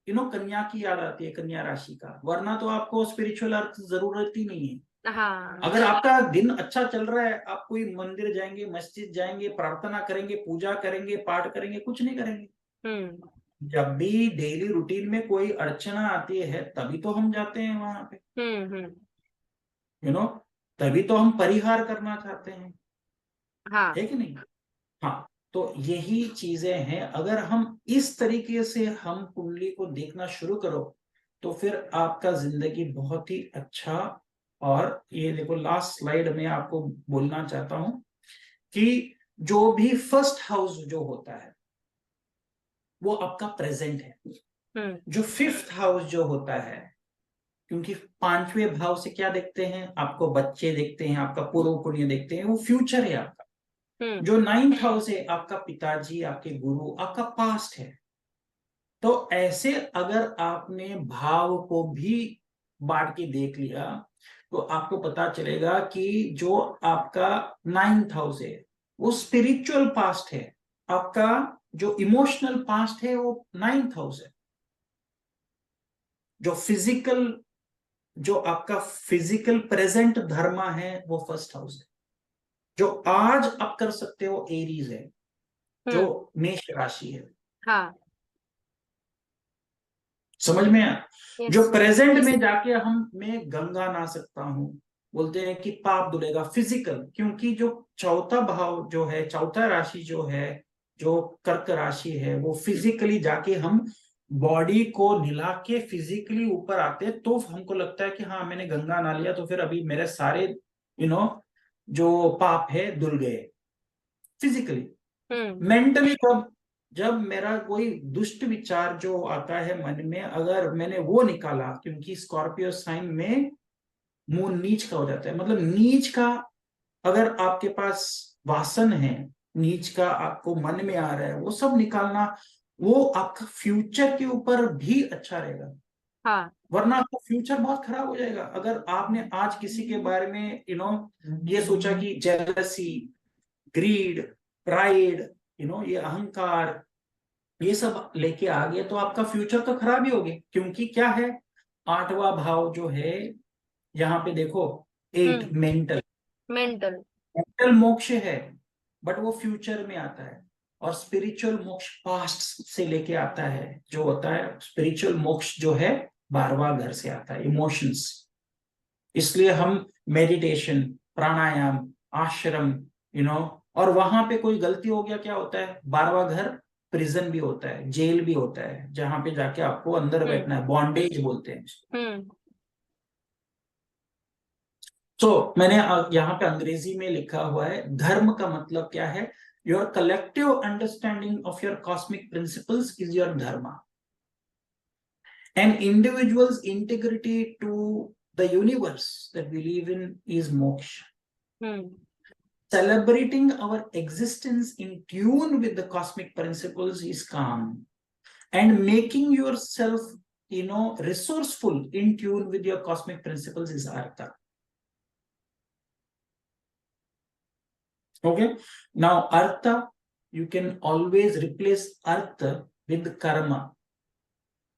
कन्या की याद आती है, कन्या राशि का, वरना तो आपको स्पिरिचुअल अर्थ जरूरत ही नहीं है। हाँ। अगर आपका दिन अच्छा चल रहा है, आप कोई मंदिर जाएंगे, मस्जिद जाएंगे, प्रार्थना करेंगे, पूजा करेंगे, पाठ करेंगे, कुछ नहीं करेंगे। हम्म। जब भी डेली रूटीन में कोई अड़चना आती है, तभी तो हम जाते हैं वहां पे, हम्म। हम्म। यू नो तभी तो हम परिहार करना चाहते हैं, हाँ। है कि नहीं? हाँ। तो यही चीजें हैं, अगर हम इस तरीके से हम कुंडली को देखना शुरू करो, तो फिर आपका जिंदगी बहुत ही अच्छा। और ये देखो, लास्ट स्लाइड में आपको बोलना चाहता हूं कि जो भी फर्स्ट हाउस जो होता है, वो आपका प्रेजेंट है। हम्म। जो फिफ्थ हाउस जो होता है, क्योंकि पांचवें भाव से क्या देखते हैं, आपको बच्चे देखते हैं, आपका पूर्व पुण्य देखते हैं, वो फ्यूचर है आपका। हम्म। जो नाइन्थ हाउस है, आपका पिताजी, आपके गुरु, आपका पास्ट है। तो ऐसे अगर आपने भाव को भी बांट के देख लिया, तो आपको पता चलेगा कि जो आपका नाइन्थ हाउस है, वो स्पिरिचुअल पास्ट है। आपका जो इमोशनल पास्ट है, वो नाइन्थ हाउस है। जो फिजिकल, जो आपका फिजिकल प्रेजेंट धर्मा है, वो फर्स्ट हाउस है। जो आज आप कर सकते हो, एरीज है, जो हम्म। मेष राशि है। हाँ। समझ में आया? यस। जो प्रेजेंट में जाके हम मैं गंगा नहा सकता हूँ, बोलते हैं कि पाप धुलेगा, फिजिकल, क्योंकि जो चौथा भाव जो है, चौथा राशि जो है, जो कर्क राशि है, वो फिजिकली जाके हम बॉडी को निला के फिजिकली ऊपर आते हैं, तो हमको लगता है कि हाँ, मैंने गंगा नहा लिया, तो फिर अभी मेरे सारे यू नो जो पाप है धुल गए फिजिकली। हम्म। मेंटली कब? जब मेरा कोई दुष्ट विचार जो आता है मन में, अगर मैंने वो निकाला, क्योंकि स्कॉर्पियो साइन में मून नीच का हो जाता है, मतलब नीच का, अगर आपके पास वासन है, नीच का आपको मन में आ रहा है, वो सब निकालना, वो आपका फ्यूचर के ऊपर भी अच्छा रहेगा। हाँ। वरना आपका फ्यूचर बहुत खराब हो जाएगा। अगर आपने आज किसी के बारे में ये सोचा कि जेलसी, ग्रीड, प्राइड, ये अहंकार, ये सब लेके आ गए, तो आपका फ्यूचर तो खराब ही हो गया, क्योंकि क्या है, आठवां भाव जो है, यहाँ पे देखो, एट, हम्म। मेंटल। मेंटल। मेंटल मोक्ष है, बट वो फ्यूचर में आता है। और स्पिरिचुअल मोक्ष पास्ट से लेके आता है, जो होता है स्पिरिचुअल मोक्ष जो है, 12वां घर से आता है, इमोशंस। इसलिए हम मेडिटेशन, प्राणायाम, आश्रम, और वहां पे कोई गलती हो गया, क्या होता है, 12वां घर प्रिजन भी होता है, जेल भी होता है, जहां पे जाके आपको अंदर बैठना है, बॉन्डेज बोलते हैं उसको। तो मैंने यहाँ पे अंग्रेजी में लिखा हुआ है, धर्म का मतलब क्या है? Your collective understanding of your cosmic principles is your धर्म। An individual's integrity to the universe that we live in is moksha. Celebrating our existence in tune with the cosmic principles is calm. And making yourself, resourceful in tune with your cosmic principles is artha. Okay. Now, artha, you can always replace artha with karma.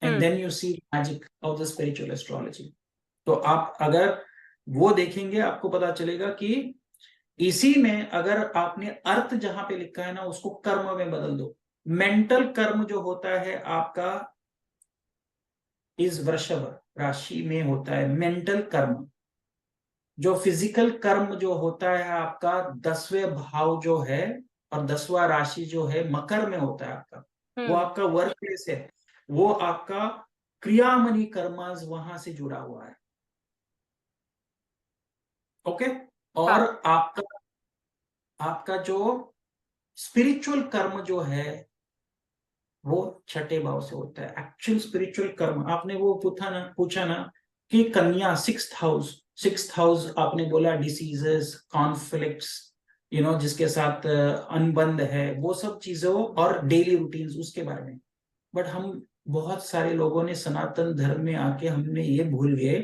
And then you see magic of the spiritual astrology. तो आप अगर वो देखेंगे, आपको पता चलेगा कि इसी में अगर आपने अर्थ जहां पे लिखा है ना, उसको कर्म में बदल दो। मेंटल कर्म जो होता है आपका इस वृषभ राशि में होता है मेंटल कर्म। जो फिजिकल कर्म जो होता है आपका 10वें भाव जो है, और 10वां राशि जो है मकर में होता है आपका, वो आपका वर्क प्लेस है, वो आपका क्रियामणि कर्मास वहां से जुड़ा हुआ है। ओके। और आपका जो स्पिरिचुअल कर्म जो है वो छठे भाव से होता है। एक्चुअल स्पिरिचुअल कर्म आपने वो पूछा ना कि कन्या सिक्स्थ हाउस आपने बोला डिसीजेस, कॉन्फ्लिक्ट्स, जिसके साथ अनबंध है, वो सब चीजों और डेली रूटीन्स उसके बारे में। बट हम बहुत सारे लोगों ने सनातन धर्म में आके हमने ये भूल गए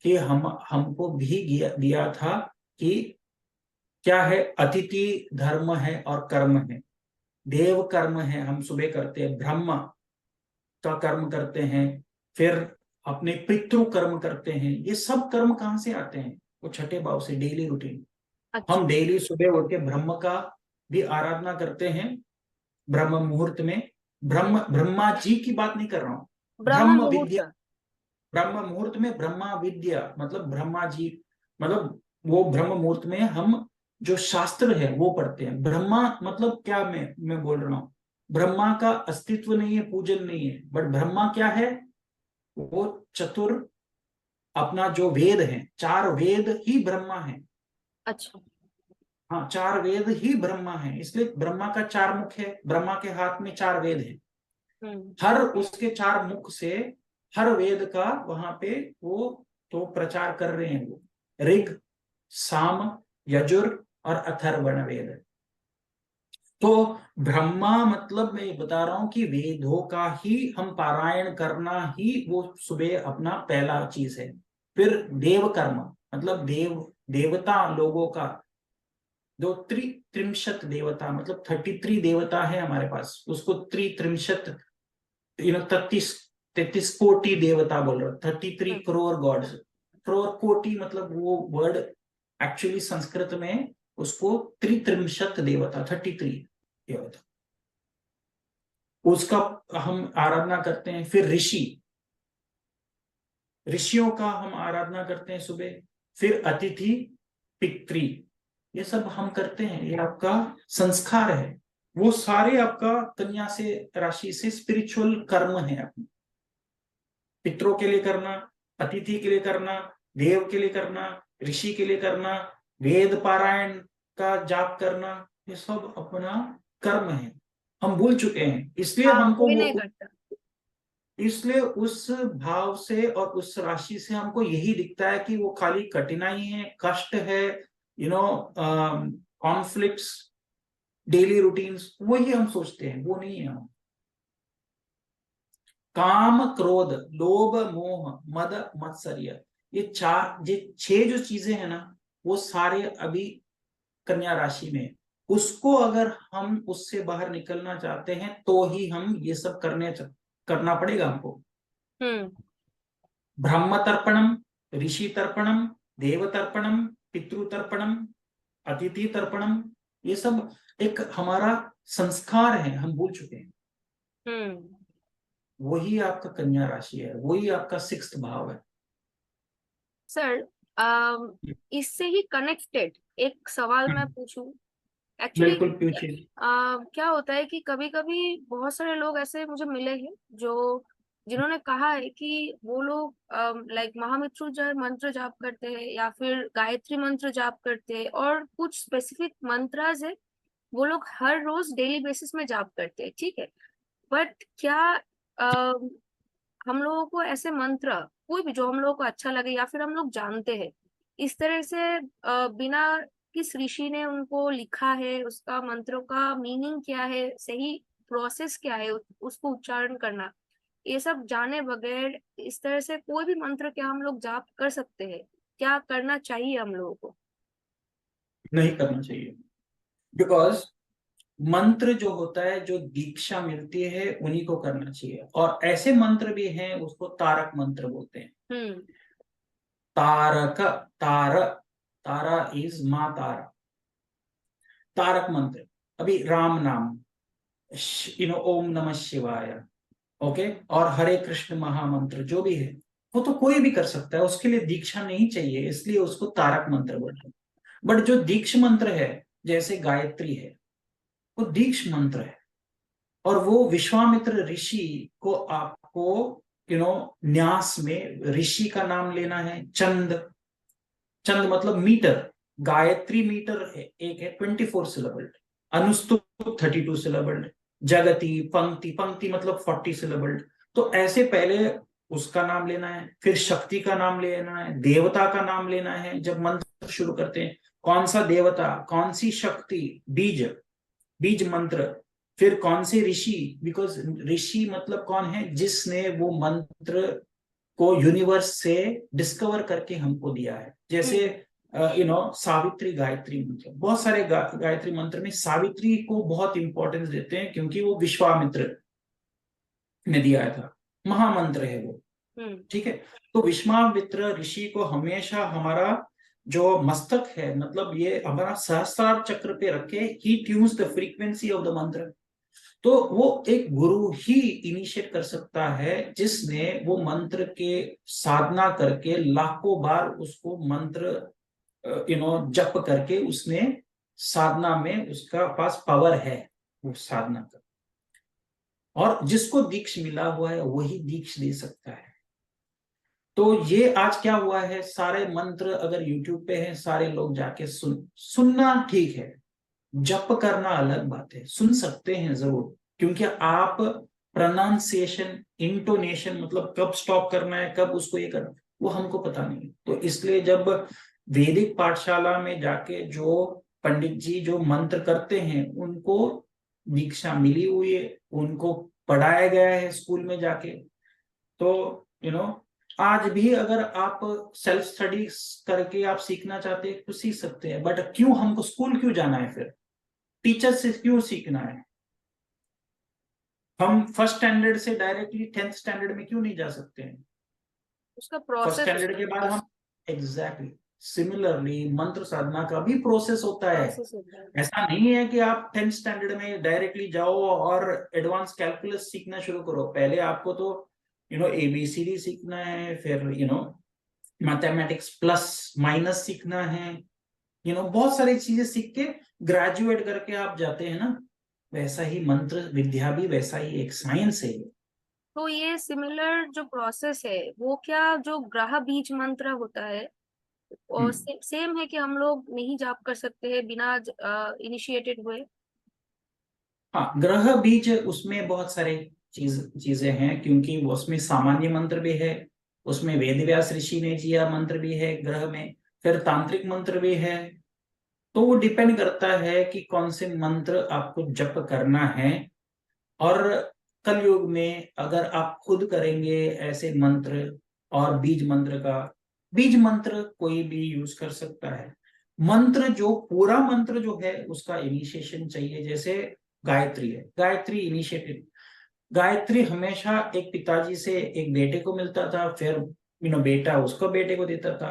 कि हमको भी दिया था कि क्या है, अतिथि धर्म है और कर्म है, देव कर्म है, हम सुबह करते हैं, ब्रह्म का कर्म करते हैं, फिर अपने पितृ कर्म करते हैं। ये सब कर्म कहां से आते हैं? वो छठे भाव से, डेली रूटीन। अच्छा। हम डेली सुबह उठ के ब्रह्म का भी आराधना करते हैं ब्रह्म मुहूर्त में। ब्रह्मा जी की बात नहीं कर रहा हूँ, ब्रह्म विद्या। ब्रह्म मुहूर्त में ब्रह्मा विद्या मतलब ब्रह्मा जी, मतलब वो ब्रह्म मुहूर्त में हम जो शास्त्र है वो पढ़ते हैं। ब्रह्मा मतलब क्या, मैं बोल रहा हूँ, ब्रह्मा का अस्तित्व नहीं है, पूजन नहीं है, बट ब्रह्मा क्या है? वो चतुर, अपना जो वेद है, 4 वेद ही ब्रह्मा है। अच्छा। हाँ, 4 वेद ही ब्रह्मा है, इसलिए ब्रह्मा का 4 मुख है, ब्रह्मा के हाथ में 4 वेद है। हर उसके 4 मुख से हर वेद का वहां पे वो तो प्रचार कर रहे हैं। वो ऋग, साम, यजुर और अथर्वण वेद। तो ब्रह्मा मतलब मैं बता रहा हूं कि वेदों का ही हम पारायण करना ही वो सुबह अपना पहला चीज है। फिर देव कर्म मतलब देवता लोगों का जो त्रिंशत देवता मतलब 33 देवता है हमारे पास, उसको त्रिंशत 33 कोटि देवता बोल रहे, 33 करोड़ गॉड्स। करोड़ कोटि मतलब वो वर्ड एक्चुअली संस्कृत में उसको त्रिंशत देवता 33 देवता, उसका हम आराधना करते हैं। फिर ऋषियों का हम आराधना करते हैं सुबह। फिर अतिथि, पितृ, ये सब हम करते हैं, ये आपका संस्कार है। वो सारे आपका कन्या से राशि से स्पिरिचुअल कर्म है अपने। पितरों के लिए करना, अतिथि के लिए करना, देव के लिए करना, ऋषि के लिए करना, वेद पारायण का जाप करना, ये सब अपना कर्म है। हम भूल चुके हैं, इसलिए हमको नहीं करता। इसलिए उस भाव से और उस राशि से हमको यही दिखता है कि वो खाली कठिनाई है, कष्ट है, कॉन्फ्लिक्ट्स, डेली रूटीन्स, वही हम सोचते हैं, वो नहीं है। हम काम, क्रोध, लोभ, मोह, मद, मत्सर्य, ये 6 जो चीजें हैं ना, वो सारे अभी कन्या राशि में। उसको अगर हम उससे बाहर निकलना चाहते हैं तो ही हम ये सब करना पड़ेगा हमको। ब्रह्म तर्पणम, ऋषि तर्पणम, देव तर्पणम, पितृ तर्पणम, अतिथि तर्पणम, ये सब एक हमारा संस्कार है, हम भूल चुके हैं। वही आपका कन्या राशि है, वही आपका 6th भाव है। सर, इससे ही कनेक्टेड एक सवाल मैं पूछूं एक्चुअली बिल्कुल पूछिए। क्या होता है कि कभी कभी बहुत सारे लोग ऐसे मुझे मिले हैं जो जिन्होंने कहा है कि वो लोग लाइक महामृत्युंजय मंत्र जाप करते हैं या फिर गायत्री मंत्र जाप करते हैं, और कुछ स्पेसिफिक मंत्रास है वो लोग हर रोज डेली बेसिस में जाप करते हैं, ठीक है। बट क्या हम लोगों को ऐसे मंत्र, कोई भी जो हम लोगों को अच्छा लगे या फिर हम लोग जानते हैं, इस तरह से बिना किस ऋषि ने उनको लिखा है, उसका मंत्रों का मीनिंग क्या है, सही प्रोसेस क्या है उसको उच्चारण करना, ये सब जाने बगैर इस तरह से कोई भी मंत्र क्या हम लोग जाप कर सकते हैं? क्या करना चाहिए हम लोगों को? नहीं करना चाहिए, बिकॉज मंत्र जो होता है, जो दीक्षा मिलती है उन्हीं को करना चाहिए। और ऐसे मंत्र भी हैं, उसको तारक मंत्र बोलते हैं। हम्म। तारक, तार, तारा इज माँ तारा। तारक मंत्र, अभी राम नाम, ओम नमः शिवाय, ओके, और हरे कृष्ण महामंत्र जो भी है, वो तो कोई भी कर सकता है, उसके लिए दीक्षा नहीं चाहिए, इसलिए उसको तारक मंत्र बोलते हैं। बट जो दीक्ष मंत्र है, जैसे गायत्री है, वो दीक्ष मंत्र है। और वो विश्वामित्र ऋषि को आपको न्यास में ऋषि का नाम लेना है। चंद, चंद मतलब मीटर। गायत्री मीटर है, एक है 24 सिलेबल्ड। अनुस्तुप 32 सिलेबल्ड। जगति, पंक्ति, पंक्ति मतलब 40 सिलेबल्ड। तो ऐसे पहले उसका नाम लेना है, फिर शक्ति का नाम लेना है, देवता का नाम लेना है। जब मंत्र शुरू करते हैं, कौन सा देवता, कौन सी शक्ति, बीज, बीज मंत्र, फिर कौन से ऋषि, बिकॉज ऋषि मतलब कौन है, जिसने वो मंत्र को यूनिवर्स से डिस्कवर करके हमको दिया है। जैसे सावित्री गायत्री मंत्र, बहुत सारे गायत्री मंत्र में सावित्री को बहुत इंपॉर्टेंस देते हैं, क्योंकि वो विश्वामित्र ने दिया था, महामंत्र है वो। ठीक है। तो विश्वामित्र ऋषि को हमेशा हमारा जो मस्तक है, मतलब ये हमारा सहस्त्रार चक्र पे रखे, he tunes the frequency of the mantra. तो वो एक गुरु ही इनिशिएट कर सकता है, जिसने वो मंत्र के साधना करके लाखों बार उसको मंत्र जप करके उसने साधना में उसका पास पावर है वो साधना कर। और जिसको दीक्ष मिला हुआ है वही दीक्ष दे सकता है। तो ये आज क्या हुआ है, सारे मंत्र अगर यूट्यूब पे हैं, सारे लोग जाके सुनना ठीक है, जप करना अलग बात है। सुन सकते हैं जरूर, क्योंकि आप प्रोनाउंसिएशन, इंटोनेशन, मतलब कब स्टॉप करना है, कब उसको ये करना, वो हमको पता नहीं। तो इसलिए जब वैदिक पाठशाला में जाके जो पंडित जी जो मंत्र करते हैं, उनको दीक्षा मिली हुई है, उनको पढ़ाया गया है स्कूल में जाके। तो आज भी अगर आप सेल्फ स्टडी करके आप सीखना चाहते हैं तो सीख सकते हैं। बट क्यों हमको स्कूल क्यों जाना है, फिर टीचर से क्यों सीखना है? हम फर्स्ट स्टैंडर्ड से डायरेक्टली 10th स्टैंडर्ड में क्यों नहीं जा सकते हैं? उसका फर्स्ट प्रोसेस, स्टैंडर्ड के बाद हम एग्जैक्टली सिमिलरली मंत्र साधना का भी प्रोसेस होता है। प्रोसेस होता है। ऐसा नहीं है कि आप 10th स्टैंडर्ड में डायरेक्टली जाओ और एडवांस कैलकुलस सीखना शुरू करो। पहले आपको तो एबीसीडी सीखना है, फिर मैथमेटिक्स प्लस माइनस सीखना है, बहुत सारी चीजें सीख के ग्रेजुएट करके आप जाते हैं ना। वैसा ही मंत्र विद्या भी वैसा ही एक साइंस है। तो ये सिमिलर जो प्रोसेस है वो क्या जो ग्रह बीज मंत्र होता है और हम्म। सेम है कि हम लोग नहीं जाप कर सकते हैं बिना इनिशिएटेड हुए? हाँ, ग्रह बीज उसमें बहुत सारे चीजें हैं, क्योंकि वो उसमें सामान्य मंत्र भी है, उसमें वेद व्यास ऋषि ने दिया मंत्र भी है ग्रह में, फिर तांत्रिक मंत्र भी है। तो वो डिपेंड करता है कि कौन से मंत्र आपको जप करना है। और कलयुग में अगर आप खुद करेंगे ऐसे मंत्र, और बीज मंत्र का, बीज मंत्र कोई भी यूज कर सकता है। मंत्र जो पूरा मंत्र जो है उसका इनिशिएशन चाहिए। जैसे गायत्री है, गायत्री इनिशिएटेड, गायत्री हमेशा एक पिताजी से एक बेटे को मिलता था, फिर बेटा उसको बेटे को देता था।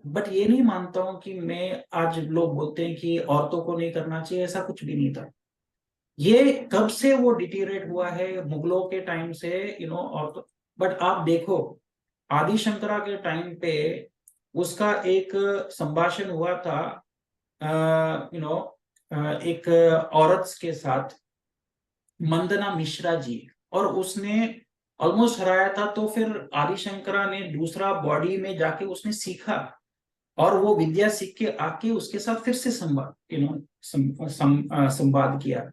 बट ये नहीं मानता हूं कि मैं, आज लोग बोलते हैं कि औरतों को नहीं करना चाहिए, ऐसा कुछ भी नहीं था। ये कब से वो डिटीरेट हुआ है, मुगलों के टाइम से, और बट आप देखो आदि शंकरा के टाइम पे उसका एक संभाषण हुआ था, एक औरत के साथ, मंदना मिश्रा जी, और उसने ऑलमोस्ट हराया था। तो फिर आदि शंकरा ने दूसरा बॉडी में जाके उसने सीखा, और वो विद्या सीख के आके उसके साथ फिर से संवाद संवाद किया।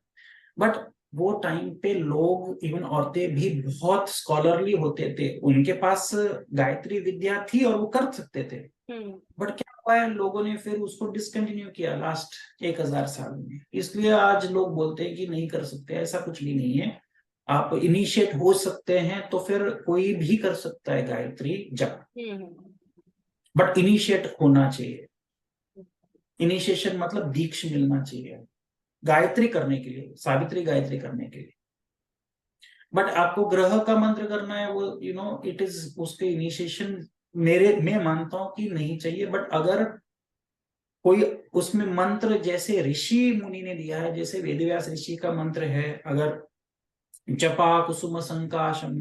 बट वो टाइम पे लोग, इवन औरतें भी बहुत स्कॉलरली होते थे, उनके पास गायत्री विद्या थी और वो कर सकते थे। बट क्या हुआ है, लोगों ने फिर उसको डिसकंटिन्यू किया लास्ट 1000 साल में। इसलिए आज लोग बोलते हैं कि नहीं कर सकते। ऐसा कुछ भी नहीं है, आप इनिशिएट हो सकते हैं, तो फिर कोई भी कर सकता है गायत्री जप। बट इनिशिएट होना चाहिए। इनिशिएशन मतलब दीक्ष मिलना चाहिए गायत्री करने के लिए, सावित्री गायत्री करने के लिए। बट आपको ग्रह का मंत्र करना है, वो इट इज उसके इनिशिएशन मैं मानता हूं कि नहीं चाहिए। बट अगर कोई उसमें मंत्र जैसे ऋषि मुनि ने दिया है, जैसे वेदव्यास ऋषि का मंत्र है, अगर जपा कुसुम संकाशम,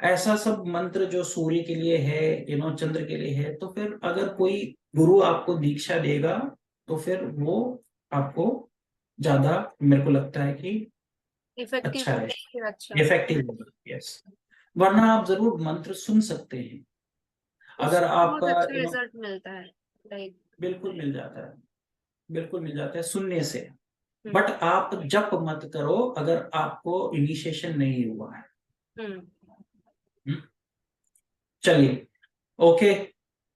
ऐसा सब मंत्र जो सूर्य के लिए है, चंद्र के लिए है, तो फिर अगर कोई गुरु आपको दीक्षा देगा तो फिर वो आपको ज्यादा, मेरे को लगता है कि इफेक्टिव अच्छा है, अच्छा इफेक्टिव होगा। यस, वरना आप जरूर मंत्र सुन सकते हैं। अगर उससे आप बहुत अच्छा रिजल्ट मिलता है, लाइक बिल्कुल मिल जाता है, बिल्कुल मिल जाता है सुनने से। बट आप जप मत करो अगर आपको इनिशिएशन नहीं हुआ है। चलिए, ओके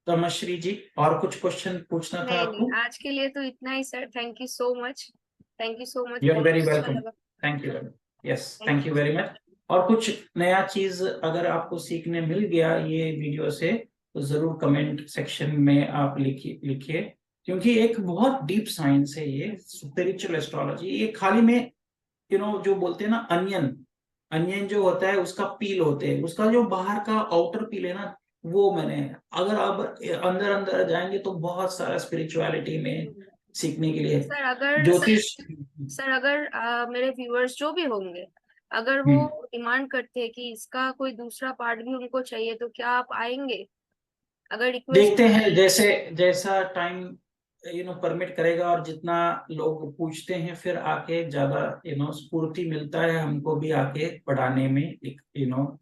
तमश्री जी, और कुछ क्वेश्चन पूछना था नहीं आपको? आज के लिए तो इतना ही sir. Thank you so much, thank you so much, you are बहुत वेरी अच्छा वेलकम। लगा। Thank you very much. Yes, thank thank you very much. और कुछ नया चीज अगर आपको सीखने मिल गया ये वीडियो से, तो जरूर कमेंट सेक्शन में आप लिखिए, क्योंकि एक बहुत डीप साइंस है ये स्पिरिचुअल एस्ट्रोलॉजी। ये खाली में जो बोलते हैं ना, अनियन अनियन जो होता है उसका पील होते हैं, उसका जो बाहर का आउटर पील है ना, वो मैंने, अगर आप अंदर अंदर जाएंगे तो बहुत सारा स्पिरिचुअलिटी में यू सीखने के लिए। सर। अगर ज्योतिष। सर अगर मेरे व्यूअर्स जो भी होंगे, अगर वो हम्म, डिमांड करते हैं कि इसका कोई दूसरा पार्ट भी उनको चाहिए, तो क्या आप आएंगे? अगर रिक्वेस्ट देखते हैं जैसे जैसा टाइम परमिट करेगा, और जितना लोग पूछते हैं फिर आके ज्यादा स्फूर्ति मिलता है हमको भी आके पढ़ाने में,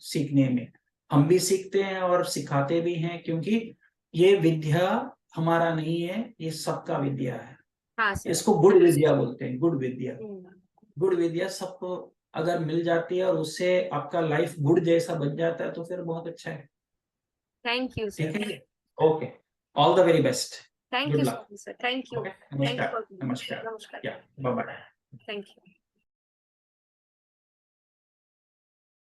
सीखने में। हम भी सीखते हैं और सिखाते भी हैं, क्योंकि ये विद्या हमारा नहीं है, ये सबका विद्या है। हाँ सर। इसको गुड विद्या बोलते हैं, गुड विद्या। हम्म, गुड विद्या सबको अगर मिल जाती है और उससे आपका लाइफ गुड जैसा बन जाता है तो फिर बहुत अच्छा है। थैंक यू ठीक सर। है, okay, all the very best, thank good you so luck. Much sir. Thank you, okay, thank you नमस्कार, फॉर, नमस्कार, नमस्कार, या बाय बाय। Thank you.